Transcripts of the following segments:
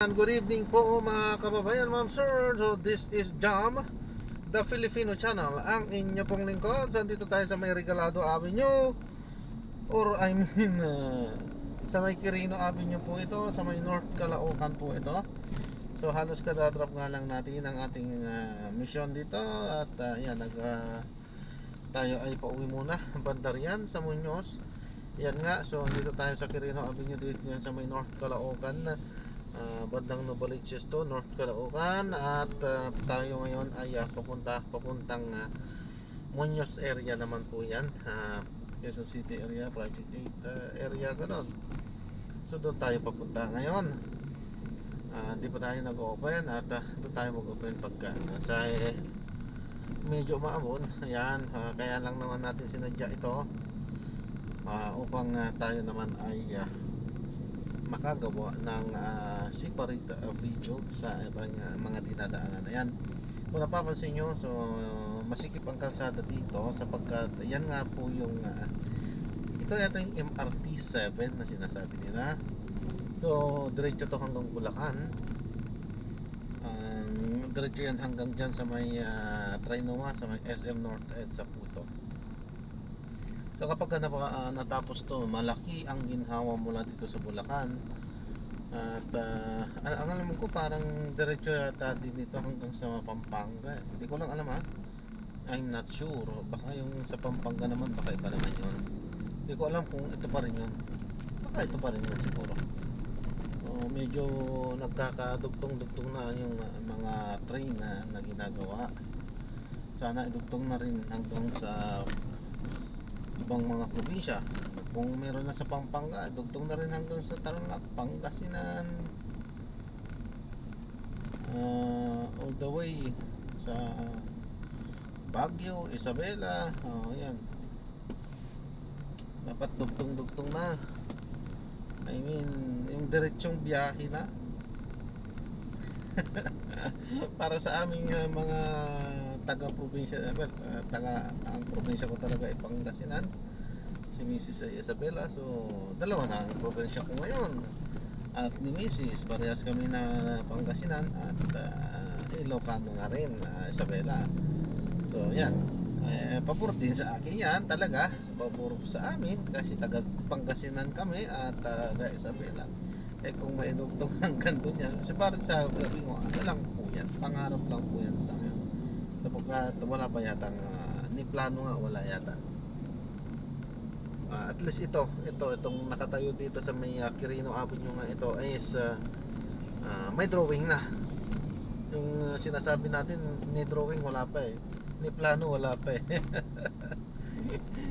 Good evening po mga kababayan, ma'am sir. So this is Jam, the Filipino channel. Ang inyo pong lingkod. So dito tayo sa may Regalado Avenue, or I mean sa may Quirino Avenue po ito, sa may North Caloocan po ito. So halos kadadrop nga lang natin ang ating mission dito. At yan, tayo ay pauwi muna Bandarian sa Muñoz. Yan nga, so dito tayo sa Quirino Avenue, dito yan sa may North Caloocan, bandang Novaliches to, North Caloocan. At tayo ngayon ay papuntang Muñoz area naman po yan, Quezon City area, Project 8 area, ganon. So doon tayo papunta ngayon. Hindi pa tayo nag-open at doon tayo mag-open pagka nasa medyo maamon. Ayan, kaya lang naman natin sinadya ito upang tayo naman ay makagawa ng separate video sa ating mga dinadaanan. Ayan, kung napapansin nyo, so masikip ang kalsada dito sapagkat yan nga po yung ito yata yung MRT 7 na sinasabi nila. So diretso to hanggang Bulacan, diretso yan hanggang dyan sa may Trinoma, sa may SM North EDSA po to. So kapag natapos to, malaki ang ginhawa mula dito sa Bulacan. At ang alam ko parang diretso yata din ito hanggang sa Pampanga. Hindi ko lang alam I'm not sure. Baka yung sa Pampanga naman, baka iba naman yun. Hindi ko alam kung ito pa rin yun. Baka ito pa rin yun siguro. Medyo nagkakadugtong-dugtong na yung mga train na ginagawa. Sana idugtong na rin hanggang sa ibang mga probinsya. Kung meron na sa Pampanga, dugtong na rin hanggang sa Tarlac, Pangasinan, all the way sa Baguio, Isabela. Yan, dapat dugtong-dugtong na. I mean, yung diretsong biyahe na. Para sa aming mga taga-probinsya, ang probinsya ko talaga ay Pangasinan, si Mrs. ay Isabela. So dalawa na ang probinsya ko ngayon. At ni Mrs. parehas kami na Pangasinan at Ilocano na rin, Isabela. So yan, pabor din sa akin yan talaga. Sa pabor sa amin kasi taga Pangasinan kami at taga Isabela. Kung mainugtong hanggang doon yan, kasi bakit sabi ko, ano lang po yan, pangarap lang po yan sa akin. Sapagkat wala pa yata ni plano nga, wala yata. At least itong nakatayo dito sa may Quirino Avenue nga ito is may drawing na. Yung sinasabi natin, ni drawing wala pa ni plano wala pa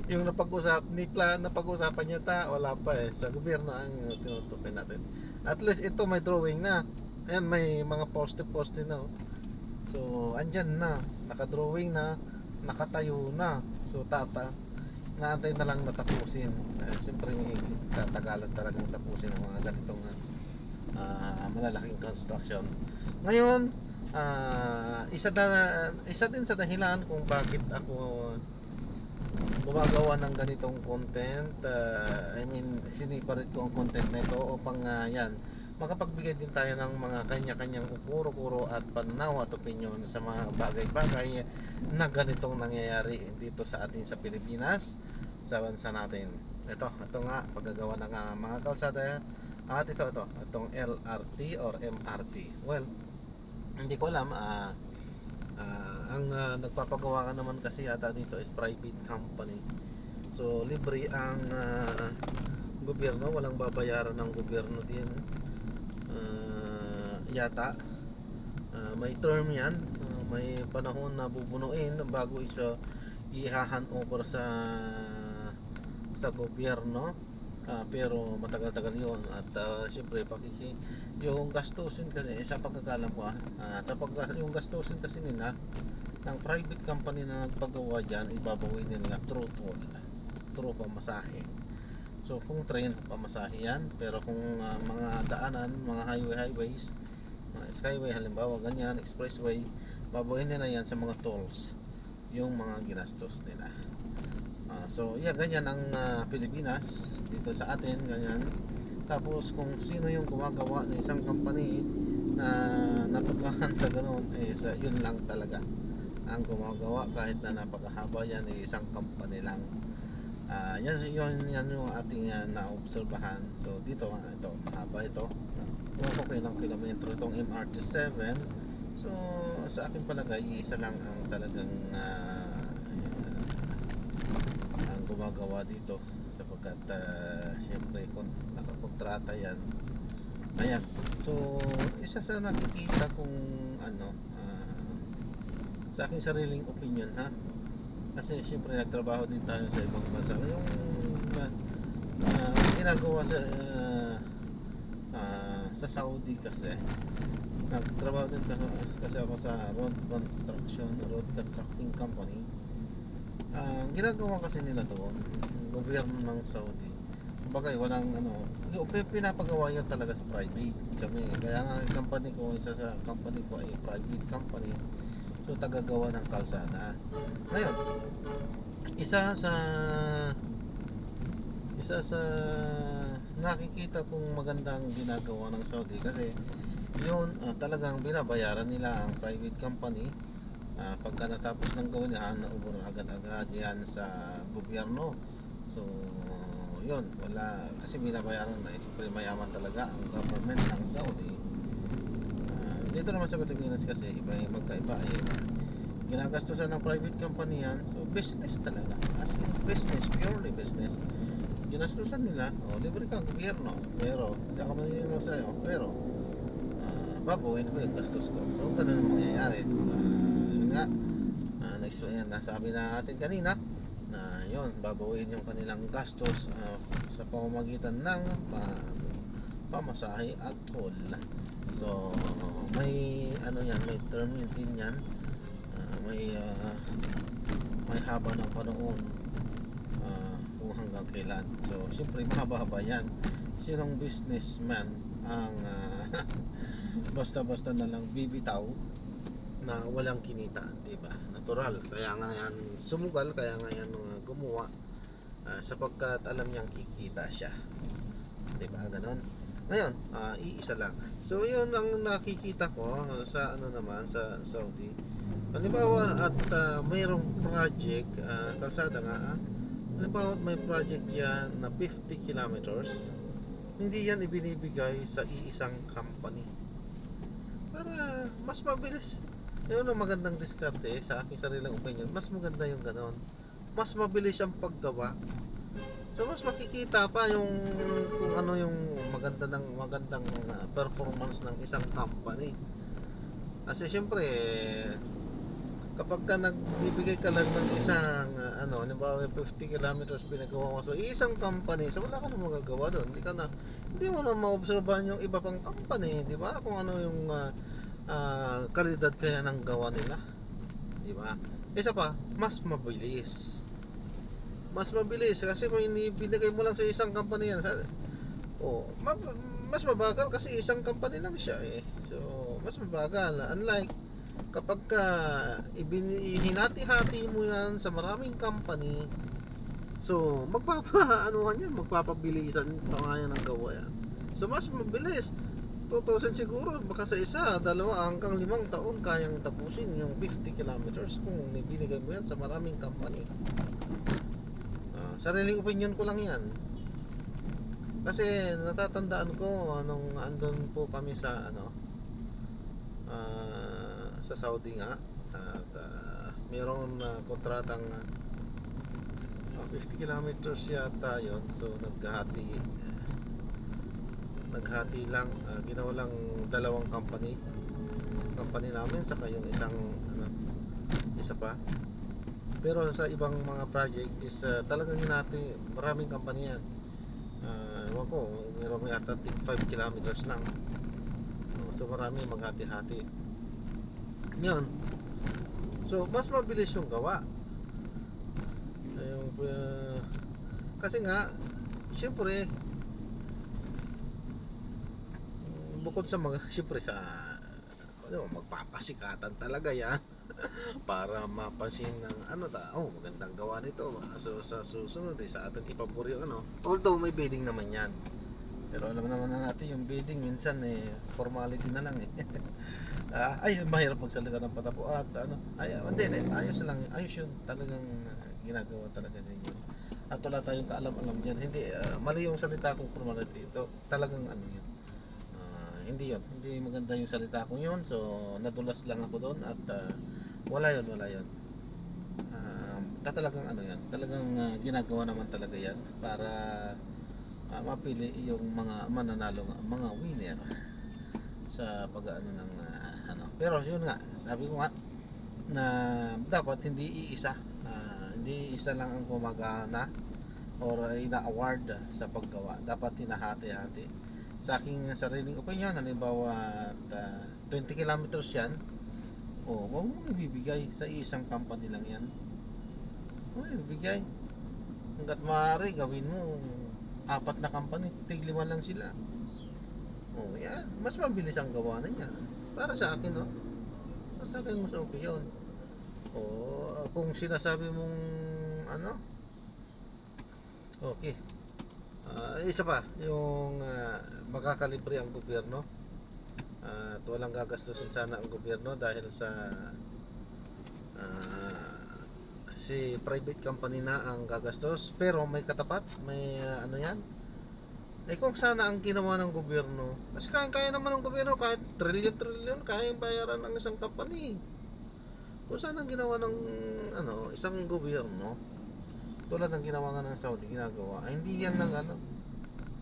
yung napag-usapan niya wala pa sa gobyerno ang tinutukoy natin. At least ito may drawing na. Ayan, may mga poste na. So andyan na, nakadrawing na, nakatayo na. So naantay na lang natapusin. Siyempre may katagalan talagang tapusin ang mga ganitong malalaking construction. Ngayon, isa din sa dahilan kung bakit ako gumagawa ng ganitong content. I mean, siniparate ko ang content na ito upang yan, makapagbigay din tayo ng mga kanya-kanyang ukuro-kuro at pananaw at opinion sa mga bagay-bagay na ganitong nangyayari dito sa atin sa Pilipinas, sa bansa natin. Ito nga, paggagawa ng mga kalsada. At itong LRT or MRT. Well, hindi ko alam. Ang nagpapagawa ka naman kasi yata dito is private company. So libre ang gobyerno, walang babayaran ng gobyerno din yata. May term yan, may panahon na bubunuin bago i-hand over sa gobyerno. Pero matagal-tagal yun. At syempre yung gastusin kasi sa pagkakalam ko yung gastusin kasi nila ng private company na nagpagawa dyan, ibabawin nila through toll, through pamasahe. So kung train, pamasahe yan. Pero kung mga daanan, mga highways, mga skyway halimbawa, ganyan, expressway, babawin nila yan sa mga tolls, yung mga ginastos nila. So yeah, ganyan ang Pilipinas dito sa atin, ganyan. Tapos kung sino yung gumagawa ng isang company na natukahan sa ganun, yun lang talaga ang gumagawa, kahit na napakahaba yan, isang company lang. Yan yung ating naobserbahan. So dito, ito mahaba ito, kung ko ilang kilometro itong MRT7. So sa akin palagay, isa lang ang talagang ang gumagawa dito, sapagkat syempre kung nakakontrata yan. Ayan, so isa sa nakikita kung ano, sa aking sariling opinion ha, kasi syempre nagtrabaho din tayo sa ibang bansa. Yung ginagawa sa Saudi, kasi nagtrabaho din kasi ako sa road contracting company. Ginagawa kasi nila doon, gobyerno ng Saudi, bagay walang ano, pinapagawa yan talaga sa private kami. Kaya nga ang company ko, isa sa company ko ay private company, so tagagawa ng kalsada. Ngayon, isa sa nakikita kong magandang ginagawa ng Saudi, kasi yun, talagang binabayaran nila ang private company. Pagka natapos ng gawin, naubor agad-agad yan sa gobyerno. So yun, wala, kasi binabayaran na, siyempre mayaman talaga ang government ng Saudi. Dito naman sa Pilipinas kasi iba, magkaiba, ginagastusan ng private company yan. So business talaga, as in business, purely business. Ginastusan nila, libre ka ang gobyerno, pero hindi ako maniningal sa'yo, pero babawiin ko yung gastos ko. So ganun ang mangyayari. Yun nga, nasabi na natin kanina na yun, babawiin yung kanilang gastos sa pamamagitan ng pamasahe at toll. So may ano yan, may term din yan, may haba ng panahon, kung hanggang kailan. So siyempre mahaba-haba yan. Sinong businessman ang basta-basta na lang bibitaw na walang kinita, di ba? Natural. Kaya nga yan sumugal, kaya nga yan gumawa, sapagkat alam niyang kikita siya, di ba? Ganon. Ngayon, iisa lang. So yun ang nakikita ko sa ano naman sa Saudi. Halimbawa at mayroong project, kalsada nga, halimbawa may project yan na 50 kilometers, hindi yan ibinibigay sa iisang company para mas mabilis. Yun ang magandang diskarte sa aking sariling opinion. Mas maganda yung ganon, mas mabilis ang paggawa. So mas makikita pa yung kung ano yung magandang performance ng isang company. Kasi syempre kapag ka nagbibigay ka lang ng isang halimbawa 50 kilometers pinagawa mo so isang company, so wala ka na magagawa doon. Hindi mo na maobserbahan yung iba pang company, di ba? Kung ano yung kalidad kaya ng gawa nila, di ba? Isa pa, mas mabilis. Kasi kung binigay mo lang sa isang company yan, mas mabagal kasi isang company lang siya so mas mabagal. Unlike kapag hinati-hati mo yan sa maraming company, so magpapabilisan pa nga yan ang gawa yan. So mas mabilis. 2,000 siguro, baka sa isa, 2 hanggang 5 taon kayang tapusin yung 50 kilometers kung binigay mo yan sa maraming company. Sariling opinion ko lang yan, kasi natatandaan ko nung andun po kami sa sa Saudi nga, at mayroong kontratang 50 kilometers yata yun. So naghati lang, ginawa lang 2 company namin, saka yung isa pa. Pero sa ibang mga project is talagang hinati, maraming company yan. Ewan ko, mayroon yata 5 kilometers lang, so marami maghati-hati yun. So mas mabilis yung gawa. Kasi nga syempre bukod sa syempre sa magpapasikatan talaga yan para mapansin ng magandang gawa nito. So sa susunod sa atin ipabor yung although may bidding naman yan, Pero alam naman na natin yung bidding minsan formality na lang ay mahirap magsalita ng patapo at ano ay hindi ayos lang ayos yun talagang ginagawa talaga din yun at wala tayong kaalam-alam dyan hindi mali yung salita kong formality ito talagang ano yun hindi maganda yung salita ko yun so nadulas lang ako doon at wala yun talagang ano yan talagang ginagawa naman talaga yan para mapili yung mga mananalo mga winner sa pag-ano ng ano pero yun nga sabi ko nga na dapat hindi iisa hindi isa lang ang gumagana or ina-award sa paggawa dapat hinahati-hati sa aking sariling opinion halimbawa 20 kilometers yan huwag mong ibibigay sa isang company lang yan huwag mong ibibigay hanggat maaari gawin mo 4 na company tig 5 lang sila yan mas mabilis ang gawa na niya para sa akin para sa akin mas okay yun kung sinasabi mong ano okay isa pa yung makakalibre ang gobyerno at walang gagastusin sana ang gobyerno dahil sa si private company na ang gagastos pero may katapat may ano yan kung sana ang ginawa ng gobyerno kasi kaya naman ng gobyerno kahit trilyon kaya bayaran ng isang company kung sana ang ginawa ng isang gobyerno tulad ng ginawa nga ng Saudi ginagawa hindi yan ng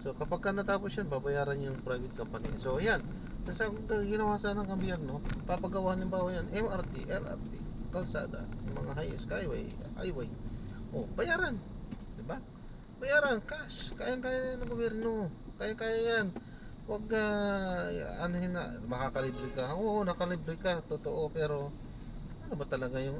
so kapag ka natapos yan babayaran yung private company so yan kasi ang ginawa sana ng gobyerno papagawa ng bawa yan MRT, LRT kalsada, yung mga highway bayaran diba? Bayaran, cash kaya-kaya ng gobyerno kaya-kaya yan huwag anuhin na makakalibre ka nakalibre ka, totoo pero ano ba talaga yung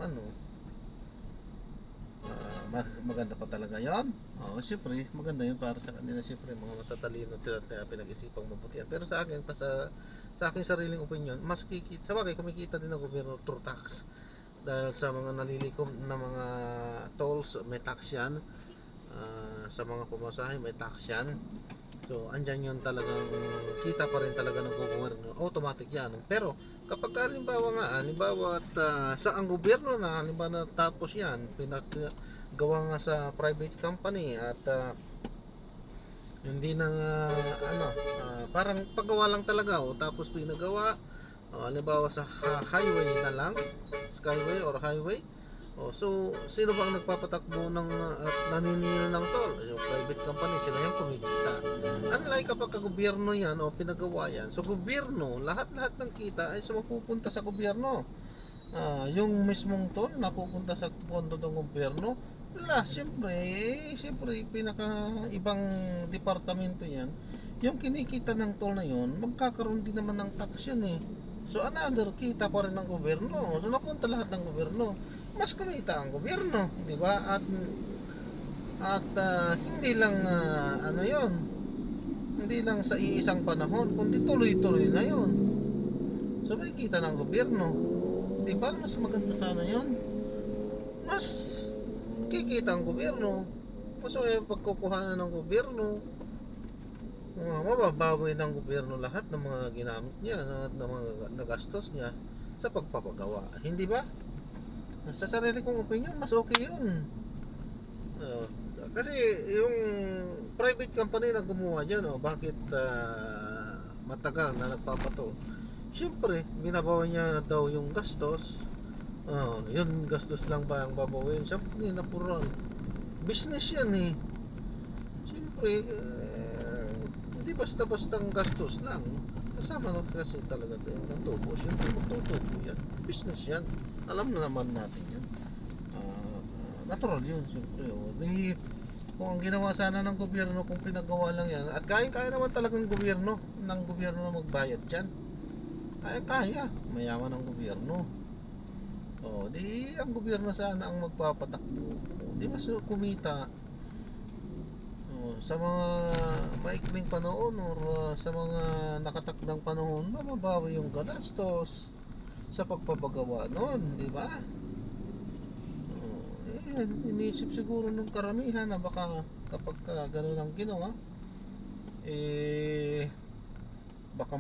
maganda pa talaga yan siyempre maganda yun para sa kanila siyempre mga matatalino sila pinag-isipang mabutihan pero sa akin sa aking sariling opinion mas sa bagay kumikita din ng gobyerno through tax dahil sa mga nalilikom na mga tolls may tax yan sa mga pumasahe may tax yan so andyan yun talagang kita pa rin talaga ng gobyerno automatic yan pero kapag halimbawa at sa ang gobyerno na halimbawa tapos yan pinagawa nga sa private company at hindi na parang paggawa lang talaga tapos pinagawa halimbawa sa highway na lang skyway or highway so sino ba ang nagpapatakbo ng at naniningil ng toll yung private company sila yung kumikita unlike kapag gobyerno yan pinagawa yan so gobyerno lahat ng kita ay mapupunta sa gobyerno yung mismong toll napupunta sa pondo ng gobyerno siyempre pinaka ibang departamento yan yung kinikita ng toll na yun magkakaroon din naman ng tax yun so another kita pa rin ng gobyerno so napunta lahat ng gobyerno mas kumita ang gobyerno di ba at hindi lang yon hindi lang sa iisang panahon kundi tuloy-tuloy na yon so may kita ng gobyerno di ba mas maganda sana yon mas kikita ang gobyerno mas may pagkukuhanan ng gobyerno mababawi ng gobyerno lahat ng mga ginamit niya ng mga nagastos niya sa pagpapagawa hindi ba? Sa sarili kong opinion mas okay yun kasi yung private company na gumawa dyan bakit matagal na nagpapatol siyempre binabawa niya daw yung gastos yun gastos lang ba ang babawin siyempre natural business yan siyempre hindi basta-bastang gastos lang kasama na kasi talaga ng tubo siyempre magtutubo yan business yan alam na naman natin yan natural yun siyempre kung ang ginawa sana ng gobyerno kung pinagawa lang yan at kaya naman talagang gobyerno na magbayad dyan kaya mayaman ang gobyerno di ang gobyerno sana ang magpapatakbo di mas kumita sa mga maikling panahon or sa mga nakatakdang panahon mababawi yung gastos sa pagpapagawa noon di ba iniisip siguro ng karamihan na baka kapag gano'n ang ginawa eh baka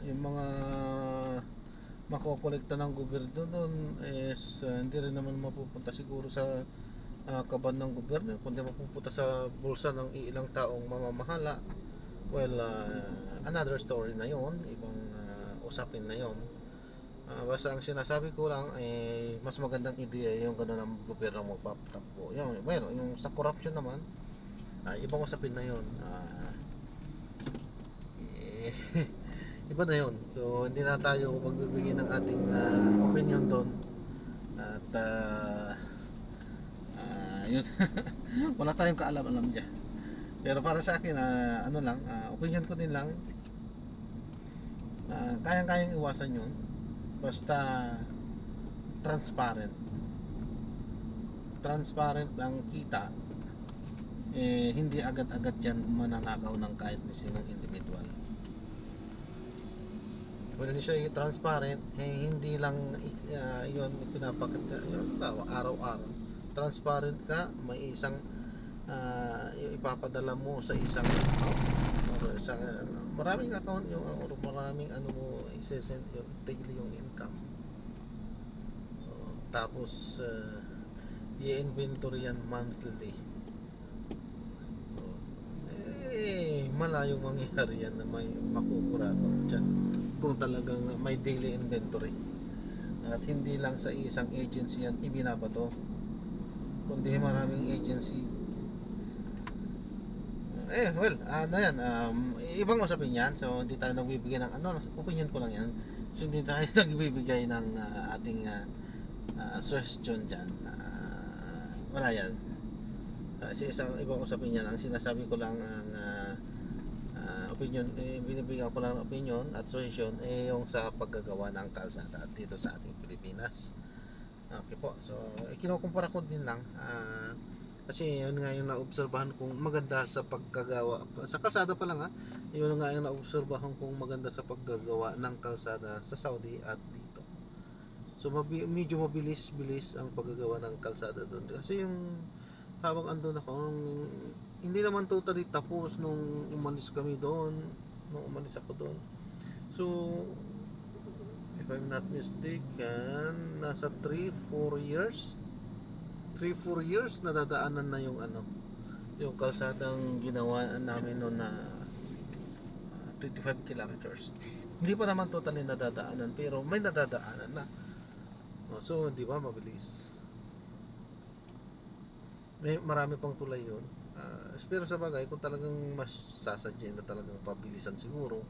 yung mga makokolekta ng gobyerno doon is hindi rin naman mapupunta siguro sa kaban ng gobyerno, kundi mapupunta sa bulsa ng ilang taong mamamahala. Well, another story na yon, ibang usapin na yon. Basta ang sinasabi ko lang ay mas magandang ideya yung gano'n ang gobyerno magpapatakbo. Well, yung sa corruption naman, ibang usapin na yon. Eh, iba na yon. So hindi na tayo magbibigay ng ating opinion doon. At yun. Wala tayong kaalam-alam dyan. Pero para sa akin, ano lang, opinion ko din lang, kayang-kayang iwasan yun basta transparent ang kita. Hindi agad-agad yan mananakaw ng kahit sinong individual. Kung hindi siya transparent, hindi lang yun pinapakita yun, araw-araw transparent ka, may isang ipapadala mo sa isang account or sa maraming account yung or maraming ano mo isesend yung daily yung income. So, tapos i-inventory yan monthly. So, malayong mangyayari yan na may makukurapang dyan kung talagang may daily inventory. At hindi lang sa isang agency yan ibinabato, kundi maraming agency. Well, ano yan, ibang usapin yan. So hindi tayo nagbibigay ng opinion ko lang yan. So hindi tayo nagbibigay ng ating suggestion dyan. Wala yan. Kasi isang ibang usapin yan. Ang sinasabi ko lang ang opinion, binibigyan ko lang ng opinion at suggestion yung sa paggagawa ng kalsada dito sa ating Pilipinas. Okay po, so kinukumpara ko din lang kasi yun nga yung naobserbahan kong maganda sa pagkagawa sa kalsada pa lang yun nga yung naobserbahan kong maganda sa paggagawa ng kalsada sa Saudi at dito. So medyo mabilis ang paggagawa ng kalsada doon kasi yung habang andun ako hindi naman totally tapos nung umalis ako doon. So if I'm not mistaken, nasa 3-4 years nadadaanan na yung yung kalsadang ginawa namin noon na 25 kilometers. Hindi pa naman totally nadadaanan pero may nadadaanan na. So di ba mabilis, may marami pang tulay yun. Pero sa bagay kung talagang mas sasadyain na talagang pabilisan siguro,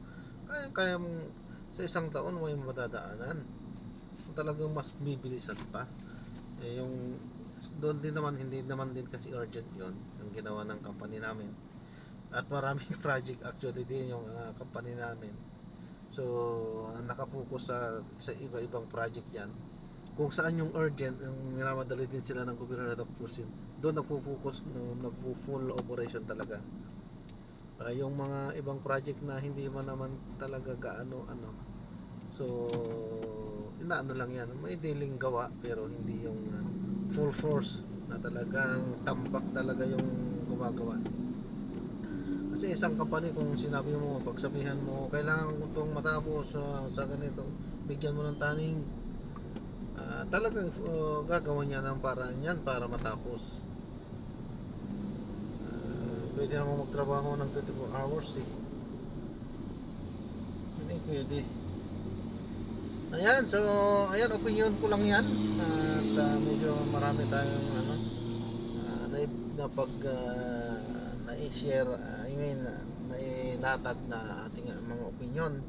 kaya mong sa isang taon may madadaanan. Kung talagang mas bibilisan pa yung doon din naman, hindi naman din kasi urgent yon yung ginawa ng company namin. At maraming project actually din yung company namin. So nakapokus sa iba-ibang project yan. Kung saan yung urgent, yung minamadali din sila ng gobyerno na tapusin, doon nagpo-focus, nagpo-full operation talaga. Yung mga ibang project na hindi man naman talaga gaano so inaano lang yan, may dealing gawa pero hindi yung full force na talagang tambak talaga yung gumagawa. Kasi isang company, kung sinabi mo, pagsabihan mo kailangan ko itong matapos sa ganito, bigyan mo ng taning, talagang gagawa niya ng paraan yan para matapos. Pwede naman magtrabaho ng 24 hours hindi pwede. Ayan, so ayan, opinion ko lang yan. At medyo marami tayong na-share, nailatag na ating mga opinion.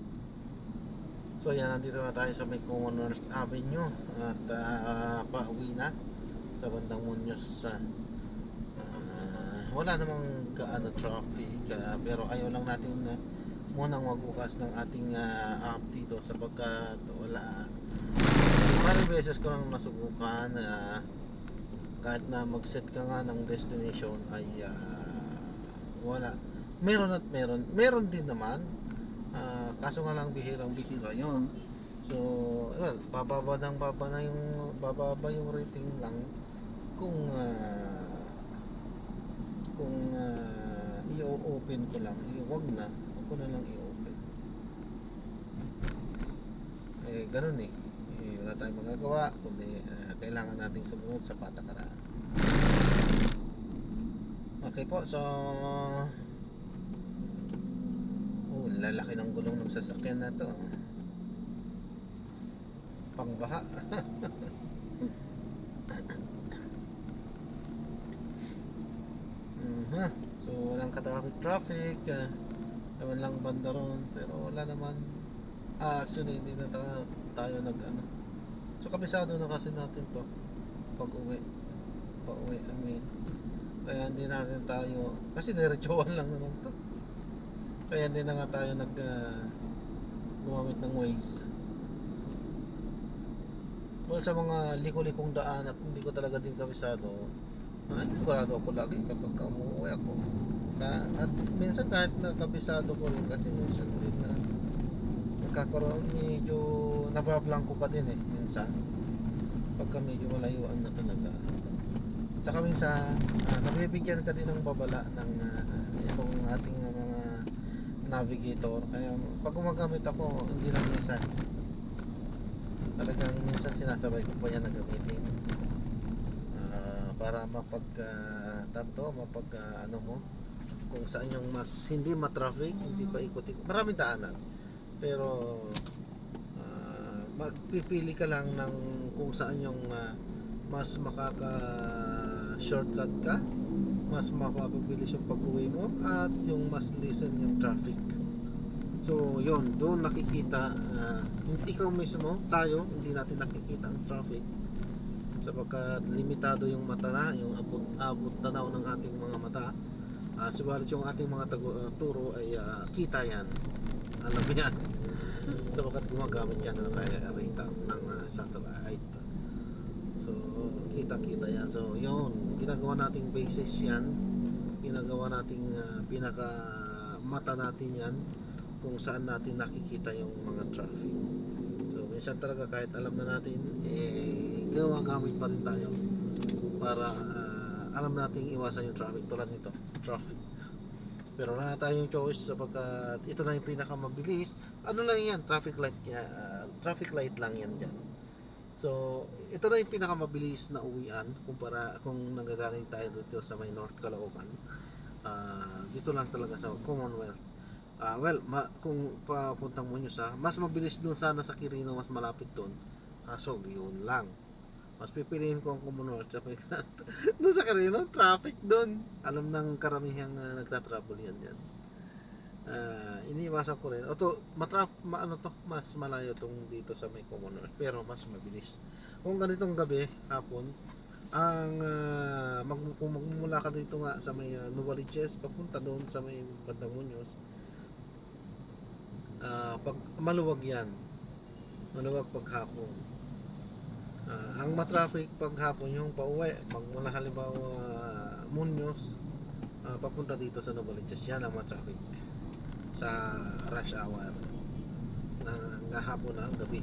So yan, nandito na tayo sa may Commonwealth Avenue at pauwi na sa bandang Muñoz. Wala namang gaano traffic, pero ayaw lang natin munang magbukas ng ating app dito sapagkat wala. Maraming beses ko lang nasubukan, kahit na mag-set ka nga ng destination ay wala. Meron din naman, kaso nga lang bihirang-bihira yun. So well, bababa yung rating lang kung i-open ko lang, wag ko na lang i-open. Ganun wala tayong magagawa kundi kailangan nating sumunod sa patakaran. Okay po, so lalaki ng gulong ng sasakyan na to, pangbaha. So walang traffic, ewan lang banda ron, pero wala naman. Actually hindi na tayo nag ano. So kabisado na kasi natin to pag uwi, I mean, kaya hindi natin tayo, kasi diretsuhan lang naman to, kaya hindi na nga tayo gumamit ng Waze. Well, sa mga liko-likong daan at hindi ko talaga din kabisado, sigurado ako lagi kapag umuwi ako. At minsan kahit na kabisado ko rin, kasi minsan din na nagkakaroon, medyo nabablangko ka din minsan pagka medyo malayuan na talaga. Saka minsan nabibigyan ka din ng babala ng itong ating mga navigator, kaya pag gumagamit ako, hindi lang minsan, talagang minsan sinasabay ko pa yan na gamitin para ano mo, kung saan yung mas hindi matraffic, hindi pa ikot-ikot, maraming daanan, pero magpipili ka lang ng kung saan yung mas shortcut ka, mas mapapabilis yung pag-uwi mo, at yung mas listen yung traffic. So yun, doon nakikita, ikaw mismo, tayo, hindi natin nakikita ang traffic sapagkat limitado yung mata na, yung abot tanaw ng ating mga mata. Subalit yung ating mga turo ay kita yan, alam yan, sapagkat gumagamit yan ng radar ng satellite. So kita yan. So yun, ginagawa nating basis yan, ginagawa nating pinaka mata natin yan, kung saan natin nakikita yung mga traffic. So minsan talaga kahit alam na natin, gagamit pa rin tayo para alam nating iwasan yung traffic, tulad nito, traffic. Pero wala na tayong choice sapagkat ito na yung pinakamabilis. Ano lang yan, traffic light lang yan dyan. So ito na yung pinakamabilis na uwian kumpara kung nanggagaling tayo dito sa may North Caloocan. Dito lang talaga sa Commonwealth. Kung papuntang Muñoz, mas mabilis dun sana sa Quirino, mas malapit dun. Kaso yun lang, mas pipiliin ko ang Commonwealth sa dun sa Quirino, traffic dun. Alam ng karamihang nagtatravel yan dyan. Iniiwasan ko rin. Mas malayo tong dito sa may Commonwealth, pero mas mabilis. Kung ganitong gabi, hapon, kung magmumula ka dito nga sa may Novaliches papunta doon sa may bandang Muñoz, pag maluwag yan, maluwag paghapon. Ang matraffic paghapon yung pauwi, magmula halimbawa Muñoz papunta dito sa Novaliches, yan ang matraffic sa rush hour na hapon na ang gabi.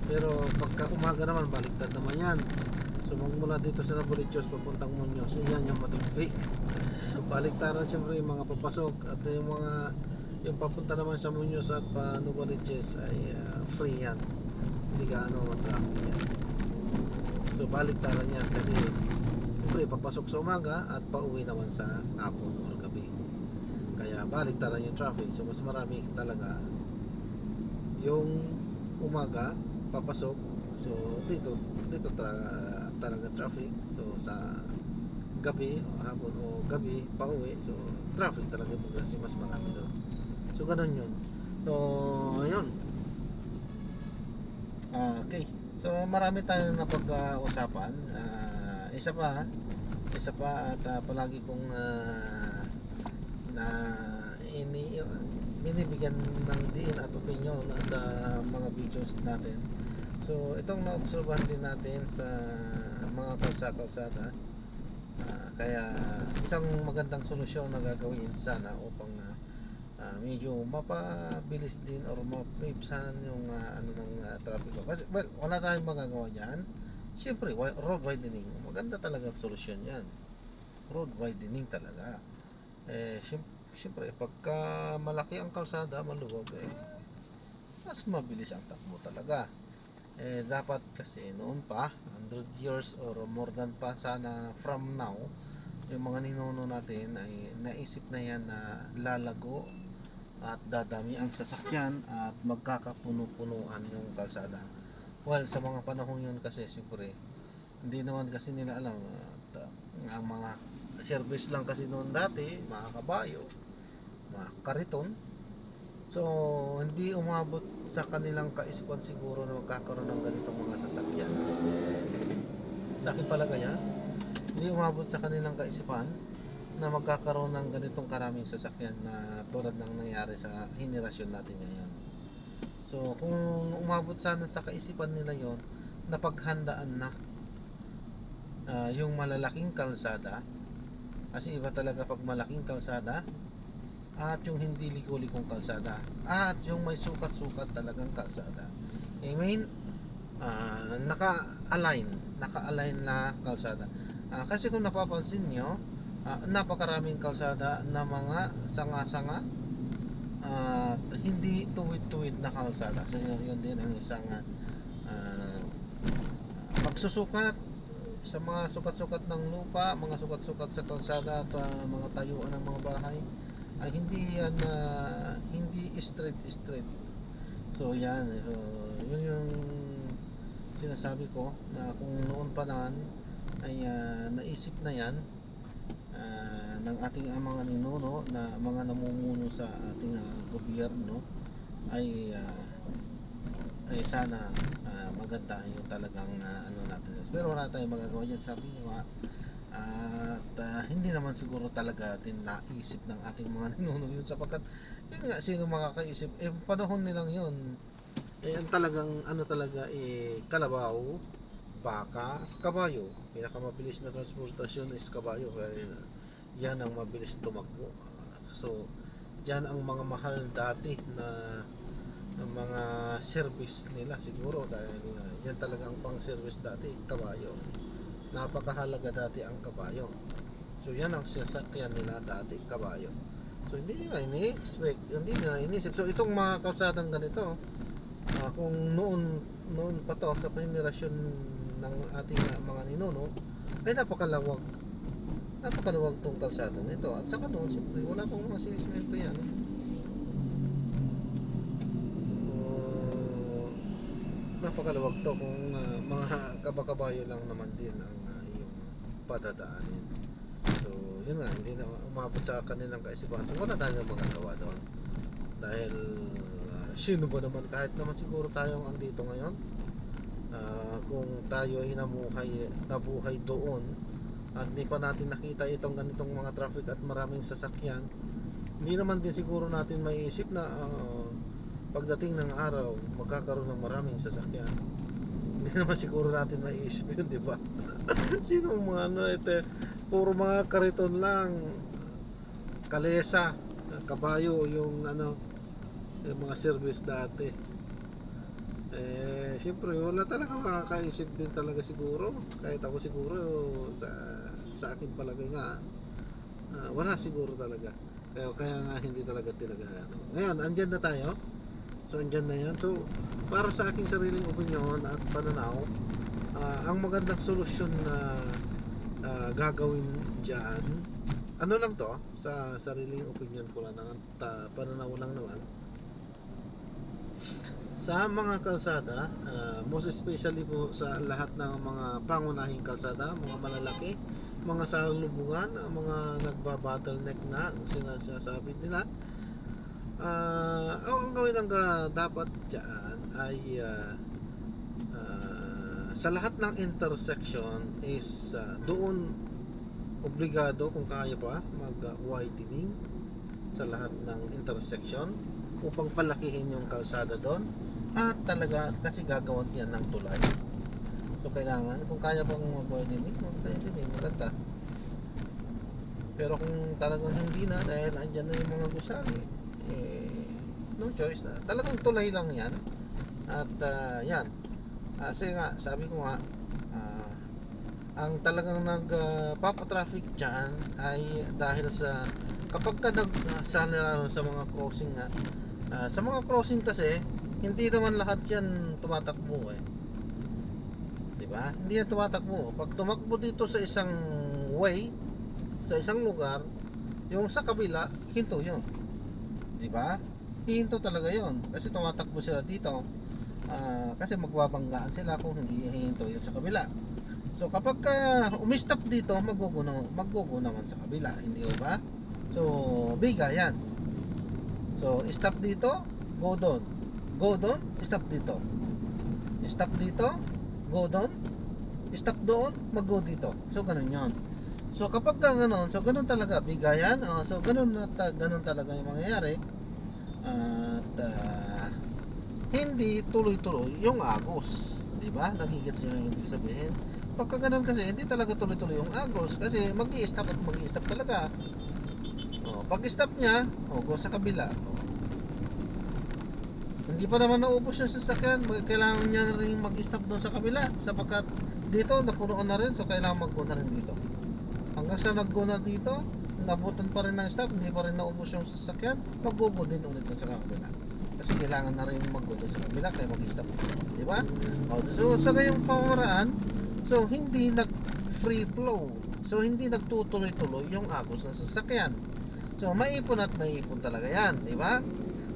Pero pagka umaga naman, baliktad naman yan. So magmula dito sa Novaliches papuntang Muñoz, yan yung matraffic. Baliktaran siyempre yung mga papasok, at yung papunta naman sa Muñoz at pa Novaliches ay free yan, hindi gaano matraffic yan. So baliktaran yan kasi siyempre papasok sa umaga at pauwi naman sa hapon or gabi, kaya baliktaran yung traffic. So mas marami talaga yung umaga papasok, so dito talaga traffic. So sa gabi o hapon o gabi pauwi, so traffic talaga kasi mas marami doon. So ganun yun. So ayun, okay, so marami tayong napag-usapan. Isa pa at palagi kong binibigyan ng diin at opinion sa mga videos natin. So itong naobserbahan din natin sa mga kalsada, kaya isang magandang solusyon na gagawin sana upang medyo mapabilis din or mapaibsan yung traffic. Kasi wala tayong magagawa dyan. Siyempre road widening, maganda talaga solusyon yan, road widening talaga. Siyempre pagka malaki ang kalsada, maluwag, mas mabilis ang takbo talaga. Dapat kasi noon pa 100 years or more than pa sana from now, yung mga ninuno natin ay naisip na yan na lalago at dadami ang sasakyan at magkakapuno-punuan yung kalsada. Well, sa mga panahon yun kasi siyempre hindi naman kasi nila alam at ang mga service lang kasi noon dati, mga kabayo, mga kariton. So, hindi umabot sa kanilang kaisipan siguro na magkakaroon ng ganitong mga sasakyan. Sa akin palagay, hindi umabot sa kanilang kaisipan na magkakaroon ng ganitong karaming sasakyan na tulad ng nangyari sa henerasyon natin ngayon. So, kung umabot sana sa kaisipan nila yon, napaghandaan na yung malalaking kalsada. Kasi iba talaga pag malaking kalsada at yung hindi liko-likong kalsada at yung may sukat-sukat talagang kalsada. I mean, naka-align na kalsada. Kasi kung napapansin nyo, napakaraming kalsada na mga sanga-sanga at hindi tuwid-tuwid na kalsada. So yun din ang isang pagsusukat sa mga sukat-sukat ng lupa, mga sukat-sukat sa kalsada at mga tayuan ng mga bahay ay hindi yan hindi straight. So yan, so, yun yung sinasabi ko na kung noon pa naman ay naisip na yan ng ating mga ninuno na mga namumuno sa ating gobyerno ay sana maganda yung talagang ano natin. Pero wala tayong magagawa dyan, sabi niya at hindi naman siguro talaga din naisip ng ating mga ninuno yun, sapagkat yun nga, sino makakaisip panahon nilang yun ang talagang ano talaga kalabaw, baka, kabayo. Pinakamabilis na transportasyon is kabayo, kaya yan ang mabilis tumakbo. So yan ang mga mahal dati na ang mga service nila siguro, dahil yan talaga ang pang service dati, kabayo. Napakahalaga dati ang kabayo. So yan ang sasakyan nila dati, kabayo. So hindi nila ini-expect, hindi nila inisip. So itong mga kalsadang ganito, kung noon pa to sa henerasyon ng ating mga ninuno, ay napakaluwag tong kalsadang ito. At saka noon, siyempre wala pang mga sinismento yan. Napakaluwag to kung mga kabakabayo lang naman din ang iyong padadaanin. So yun nga, hindi na umabot sa kanilang kaisipan. So wala tayong magagawa doon, dahil sino ba naman, kahit naman siguro tayong andito ngayon, kung tayo ay nabuhay doon at hindi pa natin nakita itong ganitong mga traffic at maraming sasakyan, hindi naman din siguro natin maiisip na pagdating ng araw magkakaroon ng maraming sasakyan. Hindi naman siguro natin maiisip yun, di ba? Sino mga puro mga kariton lang, kalesa, kabayo yung yung mga service dati. Siyempre wala talaga makakaisip din talaga siguro. Kahit ako siguro sa akin palagay nga, wala siguro talaga. Kaya nga hindi talaga Ngayon, andyan na tayo. So andyan na yan. So para sa aking sariling opinion at pananaw, ang magandang solusyon na gagawin dyan, ano lang to, sa sariling opinion ko lang, pananaw lang naman, sa mga kalsada, most especially po sa lahat ng mga pangunahing kalsada, mga malalaki, mga salubungan, mga nagba-bottleneck na sinasabi nila, ang gawin ng dapat dyan ay sa lahat ng intersection is doon obligado, kung kaya pa, mag-widening sa lahat ng intersection upang palakihin yung kalsada doon. At talaga, kasi gagawin yan ng tulay. So kailangan, kung kaya pang mag-widening, maganda. Pero kung talagang hindi na, dahil andyan na yung mga gusali, no choice na, talagang tulay lang yan. At yan, kasi nga, sabi ko nga, ang talagang nagpapatraffic dyan ay dahil sa kapag ka sa mga crossing nga, sa mga crossing kasi hindi naman lahat yan tumatakbo eh, di ba? Hindi yan tumatakbo. Pag tumakbo dito sa isang way, sa isang lugar, yung sa kabila hinto yun, di ba? Hinto talaga yon kasi tumatakbo sila dito. Kasi magbabanggaan sila kung hindi hihinto yun sa kabila. So kapag umistop dito, maggugo naman sa kabila, hindi ba? So bigayan. So stop dito, go doon. Go doon, stop dito. Stop dito, go doon. Stop doon, mag-go dito. So ganun 'yon. So kapag ganun, so ganun talaga bigayan. So ganun talaga yung mangyayari. At hindi tuloy-tuloy yung agos, di ba? Nagigets niyo yung ibig sabihin. Pagka ganun kasi hindi talaga tuloy-tuloy yung agos kasi mag-i-stop at mag-i-stop talaga. Pag stop niya, go sa kabila. Hindi pa naman naubos yung sasakyan, kailangan niya na rin mag-stop doon sa kabila sapagkat dito napunuan na rin, so kailangan mag-go na rin dito. Hanggang sa nag-go na dito, nabutan pa rin ng stop, hindi pa rin naubos yung sasakyan, mag-go din ulit na sa kabila. Kasi kailangan na rin mag-go sa kabila kaya mag-stop, di ba? So sa ngayong pamamaraan, so hindi nag-free flow, so hindi nagtutuloy-tuloy yung agos ng sasakyan. So maipon at maipon talaga yan, di ba?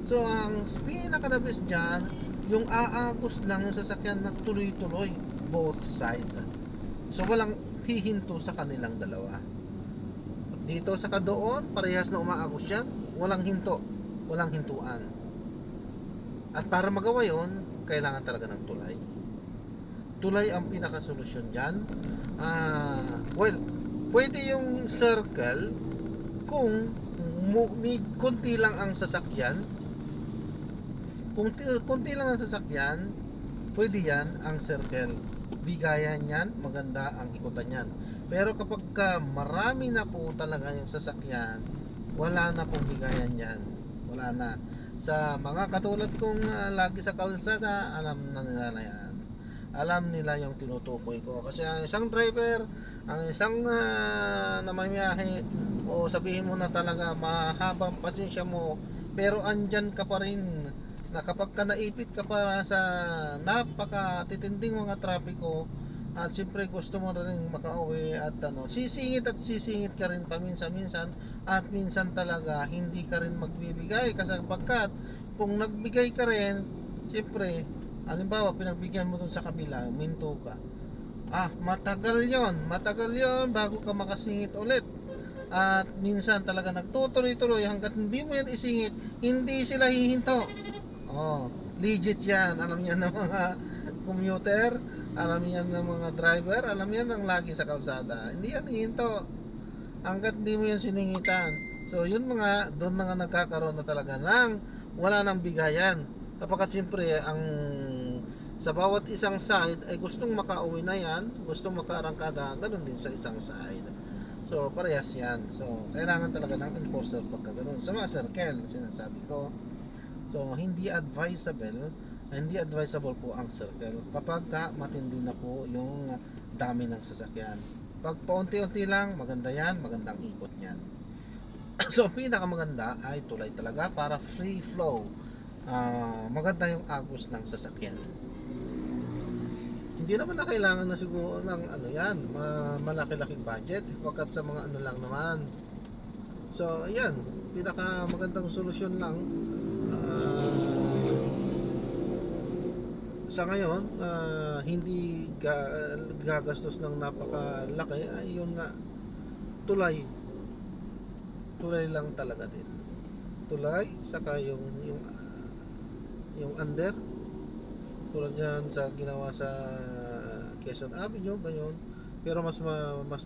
So ang pinaka-the-best dyan, yung aagos lang yung sasakyan na tuloy-tuloy both side. So walang hihinto sa kanilang dalawa. Dito sa kadoon, parehas na umaagos yan, walang hinto, walang hintuan. At para magawa yon, kailangan talaga ng tulay. Tulay ang pinaka-solusyon dyan. Well, pwede yung circle kung konti lang ang sasakyan. Kung konti lang ang sasakyan, pwede yan ang circle. Bigayan yan, maganda ang ikutan yan. Pero kapag marami na po talaga yung sasakyan, wala na pong bigayan yan. Wala na. Sa mga katulad kong lagi sa kalsada, alam na nila na yan. Alam nila yung tinutukoy ko. Kasi ang isang driver, ang isang namamayahe, o sabihin mo na talaga mahabang pasensya mo, pero andyan ka pa rin na kapag ka naipit ka para sa napakatitinding mga trapiko at siyempre gusto mo rin makauwi at sisingit ka rin paminsan-minsan at minsan talaga hindi ka rin magbibigay kasi pagkat kung nagbigay ka rin siyempre halimbawa pinagbigyan mo dun sa kabila minto ka, matagal yon bago ka makasingit ulit. At minsan talaga nagtutuloy-tuloy hanggat hindi mo yan isingit, hindi sila hihinto. Legit yan. Alam yan ng mga commuter, alam yan ng mga driver, alam yan ng lagi sa kalsada. Hindi yan hihinto hanggat hindi mo yan siningitan. So yun doon mga nagkakaroon na talaga ng wala nang bigayan. Kapag siyempre ang sa bawat isang side ay gustong makauwi na yan, gustong makaarangkada, ganun din sa isang side. So parehas yan. So kailangan talaga ng enforcer pagka ganun. Sa mga circle, sinasabi ko. So hindi advisable po ang circle kapag matindi na po yung dami ng sasakyan. Pag paunti-unti lang, maganda yan, magandang ikot yan. So pinakamaganda ay tulay talaga para free flow. Maganda yung agos ng sasakyan. Hindi naman na kailangan na siguro ng malaki-laking budget pagkat sa mga lang naman. So ayan, pinaka magandang solusyon lang sa ngayon, hindi gagastos ng napakalaki, ay yun nga, tulay lang talaga din. Tulay saka yung under tulad yan sa ginawa sa Quezon Avenue ganyan. Pero mas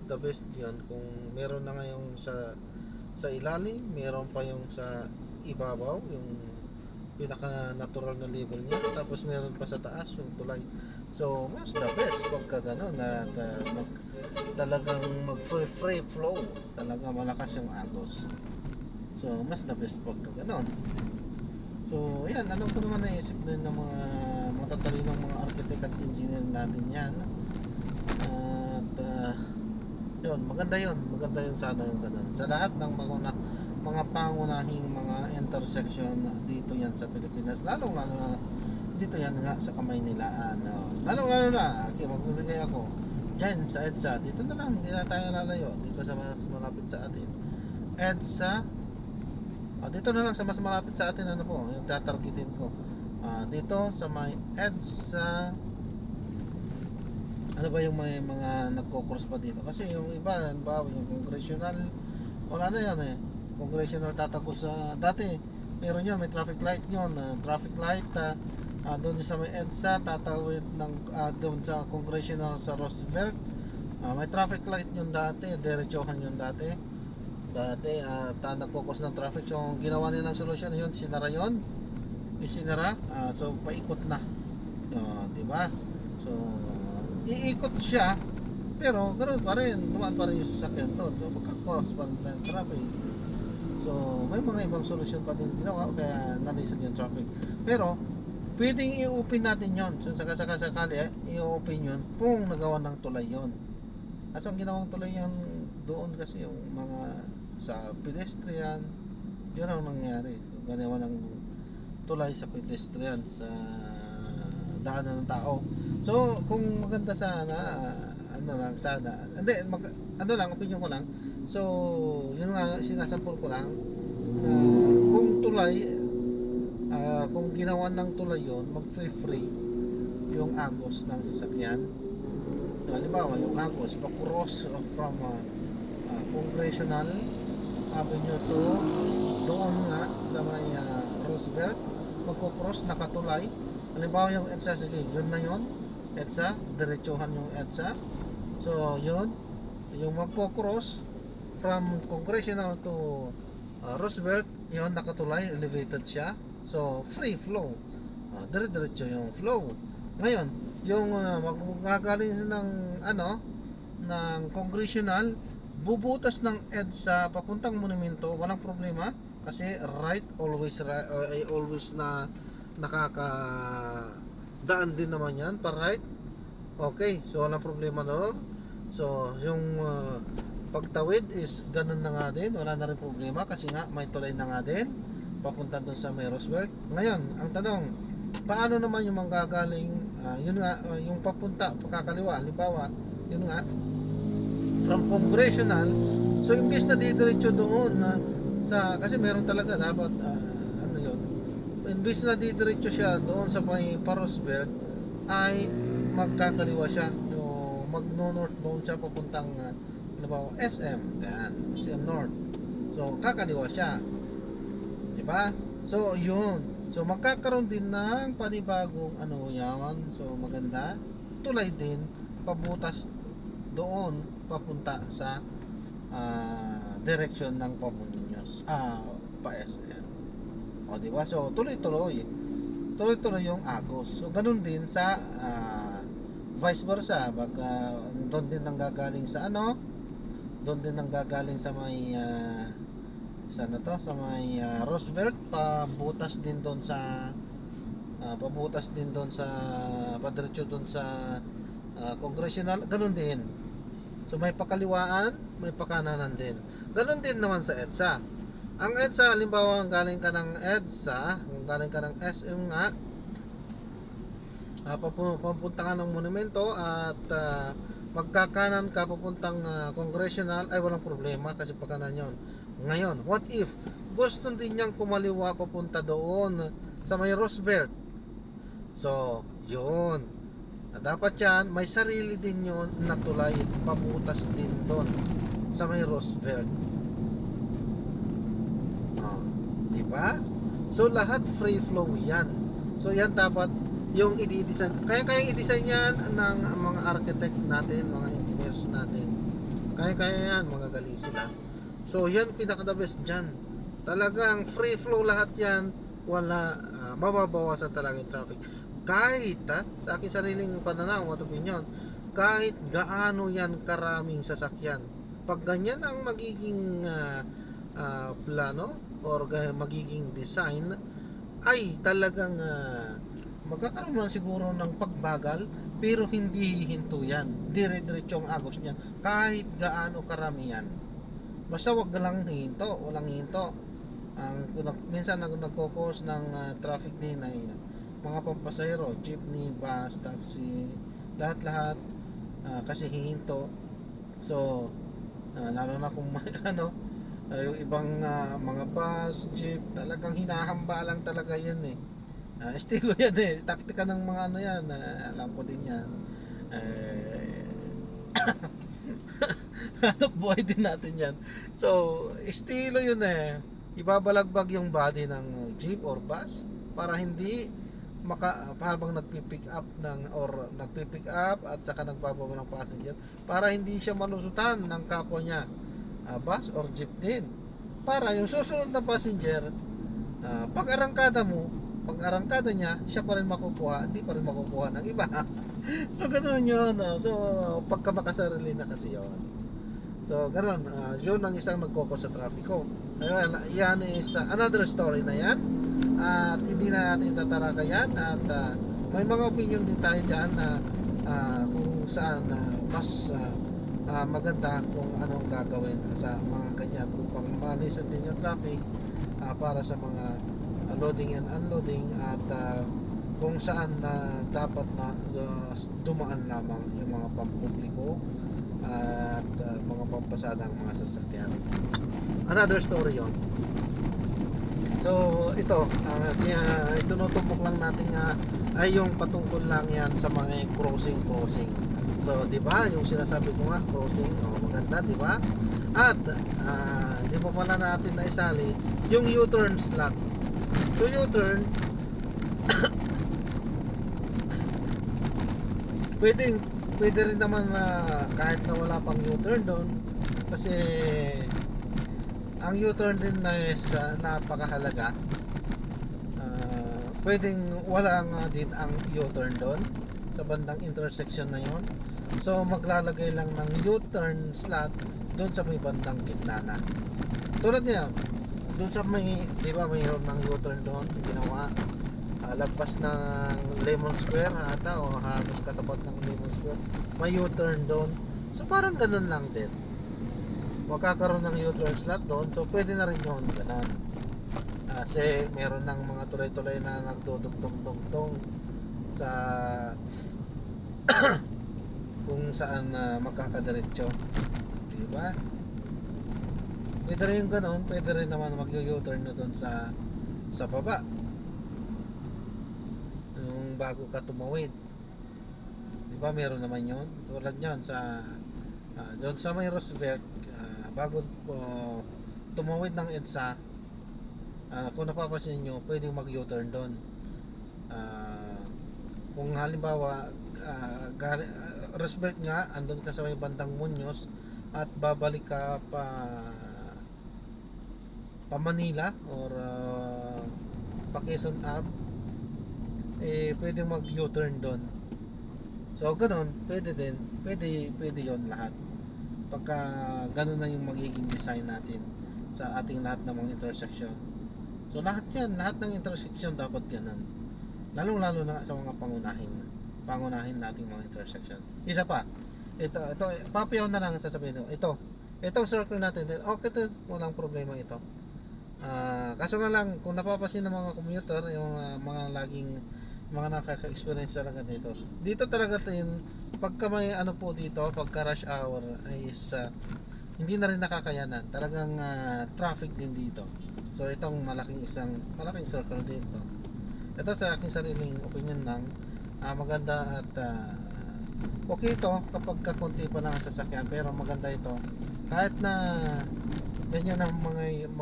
the best yan kung meron na ngayong sa ilalim, meron pa yung sa ibabaw, yung pinaka natural na level niya, tapos meron pa sa taas yung tulay. So mas the best pagka gano'n na talagang mag-free flow, talaga malakas yung agos. So mas the best pagka gano'n. So yan, alam ko naman naisip din ng mga matatalinong mga architect at engineer natin yan. At yun, maganda yun sana yung gano'n. Sa lahat ng mga mga pangunahing mga intersection dito yan sa Pilipinas, lalong lalo na dito yan nga sa Kamaynilaan, lalong lalo na okay, magbibigay ako dyan sa EDSA, dito na lang, hindi na tayo lalayo dito sa mas malapit sa atin EDSA. Dito na lang sa mas malapit sa atin, ano po yung tatargetin ko, dito sa may EDSA. Ano ba yung may mga nagko-cross pa dito? Kasi yung iba, ba yung congressional, wala na yan eh. Congressional tatagos sa dati. Meron yun, may traffic light yun. Traffic light, doon sa may EDSA, tatawid ng doon sa congressional sa Roosevelt. May traffic light yun dati, diretsohan yun dati. Nagko-cause ng traffic. So, ginawa nila ng solusyon yun, sinara yun. Isinara, so paikot na. Di ba? So, iikot siya, pero ganoon pa rin, dumaan pa rin yung sasakyan doon, so magkakos pa rin ng traffic. So may mga ibang solusyon pa din ginawa, kaya nalisan yung traffic. Pero pwedeng i-open natin yon, so sakali i-open yun kung nagawa ng tulay yon. Kaso ang ginawang tulay yan doon kasi yung mga sa pedestrian, yun ang nangyari. So, ganawa ng tulay sa pedestrian, sa daanan ng tao. So kung maganda sana, ano lang sana, hindi ano lang, opinion ko lang. So yun nga, sinasampol ko lang na kung tulay, kung ginawa ng tulay yon, mag-free yung agos ng sasakyan. Halimbawa yung agos pa-cross from Congressional Avenue to doon nga sa may Roosevelt, magko-cross, nakatulay. Halimbawa yung EDSA, sige, yun na yun, EDSA, diretsuhan yung EDSA. So yun, yung magpo-cross from Congressional to Roosevelt, yun nakatulay, elevated siya. So free flow, dire-diretso yung flow. Ngayon, yung magagaling ng ng Congressional, bubutas ng EDSA papuntang monumento, walang problema kasi right, always na nakakadaan din naman yan pa right. Okay, so walang problema doon. So yung pagtawid is ganun na nga din, wala na rin problema kasi nga may tulay na nga din papunta doon sa may Roosevelt. Ngayon ang tanong, paano naman yung manggagaling yun nga, yung papunta pagkakaliwa, halimbawa yun nga from Congressional, so imbes na didiretso doon sa, kasi meron talaga dapat ano yun, imbes na didiretso siya doon sa may Roosevelt, ay magkakaliwa siya, yung magno-northbound siya papuntang halimbawa SM, yan, SM North. So kakaliwa siya, di ba? So yun, so magkakaroon din ng panibagong ano yan, so maganda, tulay din pabutas doon papunta sa direction ng Pamuños pa SM. O di ba? So tuloy-tuloy yung agos. So ganun din sa vice versa, doon din nanggagaling sa doon din nanggagaling sa may sana to, sa may Roosevelt, pabutas din doon sa padiretso doon sa Congressional, ganun din. So may pakaliwaan, may pakananan din. Ganun din naman sa EDSA. Ang EDSA, halimbawa galing ka ng EDSA, galing ka ng SM nga, papunta ka ng monumento at magkakanan ka papuntang Congressional, ay walang problema kasi pakanan yon. Ngayon, what if gusto din niyang kumaliwa papunta doon sa may Roosevelt? So yun, dapat yan, may sarili din yun na tulay pabutas din doon sa may Roosevelt. Diba? So lahat free flow yan. So yan dapat yung i-design. Kaya i-design yan ng mga architect natin, mga engineers natin. Kaya yan, magagaling sila. So yan pinaka the best dyan. Talagang free flow lahat yan. Wala, mababawasan talaga yung traffic. Kahit sa aking sariling pananaw at opinion, kahit gaano yan karaming sasakyan, pag ganyan ang magiging plano or magiging design, ay talagang magkakaroon na siguro ng pagbagal, pero hindi hihinto yan, dire-diretso ang agos niyan kahit gaano karami yan. Basta wag lang hinto, walang hinto. Minsan nagko-cause ng traffic din ay mga pampasahero, jeepney, bus, taxi, lahat-lahat kasi hihinto. So lalo na kung may yung ibang mga bus, jeep, talagang hinahamba lang talaga yan eh. Estilo yan eh, taktika ng mga yan, alam ko din yan. Eh, hanap buhay din natin yan. So, estilo yun eh. Ibabalagbag yung body ng jeep or bus para hindi habang nagpi-pick up at saka nagbababa ng passenger, para hindi siya malusutan ng kapwa niya, bus or jeep din, para yung susunod na passenger, pag-arangkada niya, siya pa rin makukuha, hindi pa rin makukuha ng iba. So ganoon yun. So pagka makasarili na kasi yun. So ganoon, yun ang isang nagkoko sa trafiko. Ayun, yan is another story na yan. At hindi na natin tatalaka yan. At may mga opinion din tayo dyan na kung saan mas maganda kung anong gagawin sa mga ganyan upang malisan din yung traffic para sa mga loading and unloading, at kung saan dapat na dumaan lamang yung mga pampubliko at mga pampasadang mga sasakyan. Another story yon. So ito, itunutumbok lang natin ay yung patungkol lang yan sa mga crossing. So di ba yung sinasabi ko nga, crossing, maganda, di ba? At di pa pala natin naisali yung U-turn slot. So U-turn pwede rin naman na kahit na wala pang U-turn doon, kasi ang U-turn din na is napakahalaga. Pwedeng wala nga din ang U-turn doon sa bandang intersection na yon. So maglalagay lang ng U-turn slot doon sa may bandang gitna na. Tulad niya, doon sa may, di ba, mayroon ng U-turn doon, ginawa lagpas ng Lemon Square ata, o halos katapat ng Lemon Square, may U-turn doon. So parang ganun lang din, magkakaroon ng U-turn slot doon. So pwede na rin yun, ganun. Kasi meron ng mga tulay-tulay na nagdudugtong-dugtong sa kung saan magkakadiretso, di ba? Pwede rin yung ganun, pwede rin naman mag-U-turn na doon sa baba, yung bago ka tumawid, di ba? Meron naman yun, tulad nyan sa doon sa may Roosevelt, bago tumawid ng EDSA, kung napapansin nyo, pwedeng mag-U-turn doon. Kung halimbawa Roosevelt nga, andun ka sa may bandang Muñoz at babalik ka pa Manila or pa Quezon Ave, pwedeng mag U-turn doon. So ganun, pwede din, pwede yon lahat pagka ganun na yung magiging design natin sa ating lahat ng mga intersection. So lahat ng intersection dapat ganun, lalo na sa mga pangunahin nating mga intersection. Isa pa, ito papayaw na lang sasabihin ko, itong circle natin, okay to, walang problema ito. Kaso nga lang, kung napapansin ng mga commuter, yung mga laging mga nakaka-experience talaga dito talaga yung pagka may po dito, pagka rush hour is hindi na rin nakakayanan, talagang traffic din dito. So itong malaking circle dito, ito sa aking sariling opinion lang, maganda at okay ito kapag kakunti pa lang ang sasakyan, pero maganda ito kahit na ganyan na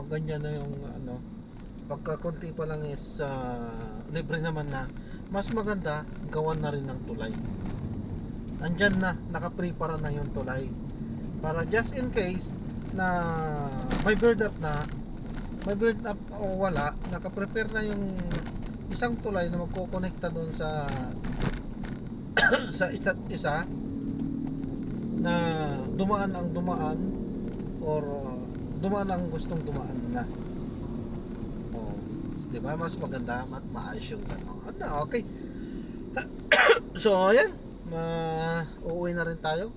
ganyan na yung pagkakunti pa lang is libre naman na. Mas maganda gawan na rin ng tulay, andyan na, nakaprepara na yung tulay para just in case na may build up o wala, nakaprepare na yung isang tulay na magkokonekta doon sa sa isa't isa, na dumaan or dumaan ang gustong dumaan na. Di ba? Mas maganda at maayos yung gano'n. Okay. So ayan, uuwi na rin tayo.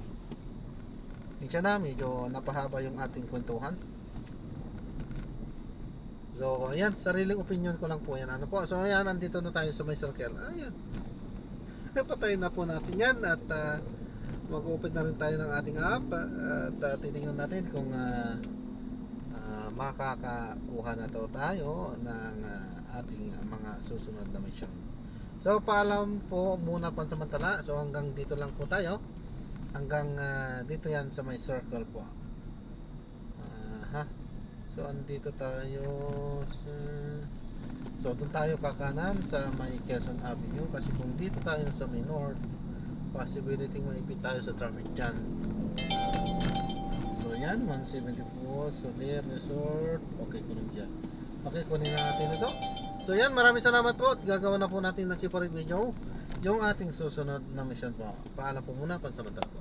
Minsan na medyo napahaba yung ating kwentuhan. So, ayan, sariling opinion ko lang po yan. Ano po? So, ayan, andito na tayo sa may circle. Ayan. Patayin na po natin yan at mag-open na rin tayo ng ating app at titingnan natin kung makakakuha na to tayo ng ating mga susunod na mission. So, paalam po muna pansamantala. So, hanggang dito lang po tayo. Hanggang dito yan sa may circle po. So, andito tayo sa... So, doon tayo kakanan sa may Quezon Avenue. Kasi kung dito tayo sa may north, possibility maipit tayo sa traffic jam. So, yan, 174 Soler Resort. Okay, Columbia. Okay, kunin na natin ito. So, yan, maraming salamat po. Gagawa na po natin na separate video yung ating susunod na mission po. Paalam po muna, pansamantala po.